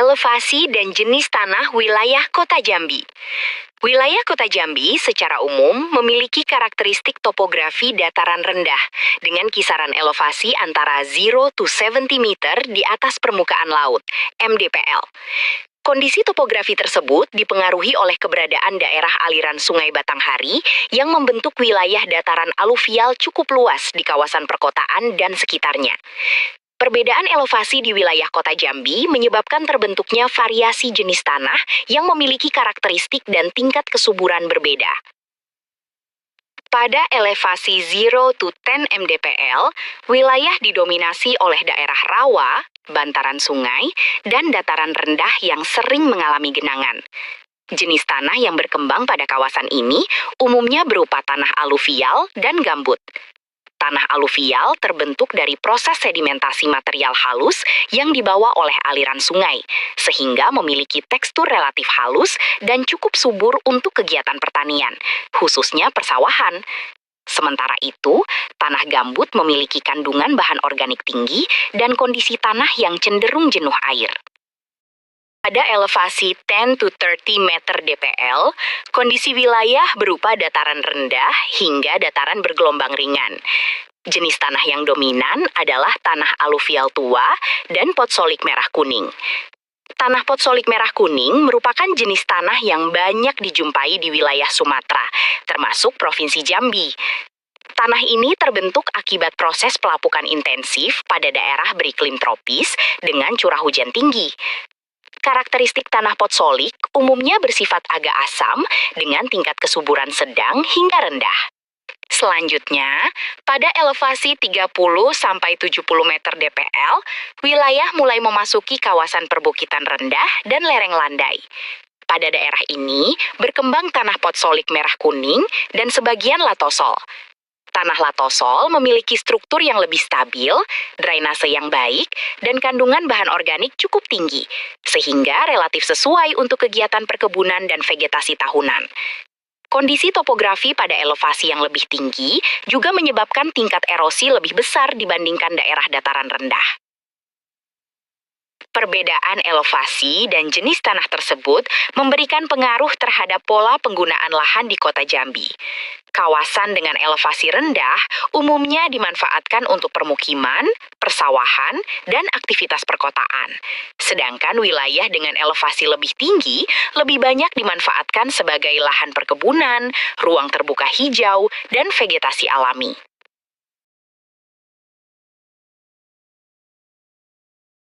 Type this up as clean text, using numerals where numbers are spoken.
Elevasi dan jenis tanah wilayah Kota Jambi. Wilayah Kota Jambi secara umum memiliki karakteristik topografi dataran rendah dengan kisaran elevasi antara 0 to 70 meter di atas permukaan laut, MDPL. Kondisi topografi tersebut dipengaruhi oleh keberadaan daerah aliran Sungai Batanghari yang membentuk wilayah dataran aluvial cukup luas di kawasan perkotaan dan sekitarnya. Perbedaan elevasi di wilayah Kota Jambi menyebabkan terbentuknya variasi jenis tanah yang memiliki karakteristik dan tingkat kesuburan berbeda. Pada elevasi 0 to 10 mdpl, wilayah didominasi oleh daerah rawa, bantaran sungai, dan dataran rendah yang sering mengalami genangan. Jenis tanah yang berkembang pada kawasan ini umumnya berupa tanah aluvial dan gambut. Tanah aluvial terbentuk dari proses sedimentasi material halus yang dibawa oleh aliran sungai, sehingga memiliki tekstur relatif halus dan cukup subur untuk kegiatan pertanian, khususnya persawahan. Sementara itu, tanah gambut memiliki kandungan bahan organik tinggi dan kondisi tanah yang cenderung jenuh air. Pada elevasi 10 to 30 meter dpl, kondisi wilayah berupa dataran rendah hingga dataran bergelombang ringan. Jenis tanah yang dominan adalah tanah aluvial tua dan potsolik merah kuning. Tanah potsolik merah kuning merupakan jenis tanah yang banyak dijumpai di wilayah Sumatera, termasuk Provinsi Jambi. Tanah ini terbentuk akibat proses pelapukan intensif pada daerah beriklim tropis dengan curah hujan tinggi. Karakteristik tanah potsolik umumnya bersifat agak asam dengan tingkat kesuburan sedang hingga rendah. Selanjutnya, pada elevasi 30-70 meter dpl, wilayah mulai memasuki kawasan perbukitan rendah dan lereng landai. Pada daerah ini, berkembang tanah potsolik merah kuning dan sebagian latosol. Tanah latosol memiliki struktur yang lebih stabil, drainase yang baik, dan kandungan bahan organik cukup tinggi, sehingga relatif sesuai untuk kegiatan perkebunan dan vegetasi tahunan. Kondisi topografi pada elevasi yang lebih tinggi juga menyebabkan tingkat erosi lebih besar dibandingkan daerah dataran rendah. Perbedaan elevasi dan jenis tanah tersebut memberikan pengaruh terhadap pola penggunaan lahan di Kota Jambi. Kawasan dengan elevasi rendah umumnya dimanfaatkan untuk permukiman, persawahan, dan aktivitas perkotaan. Sedangkan wilayah dengan elevasi lebih tinggi lebih banyak dimanfaatkan sebagai lahan perkebunan, ruang terbuka hijau, dan vegetasi alami.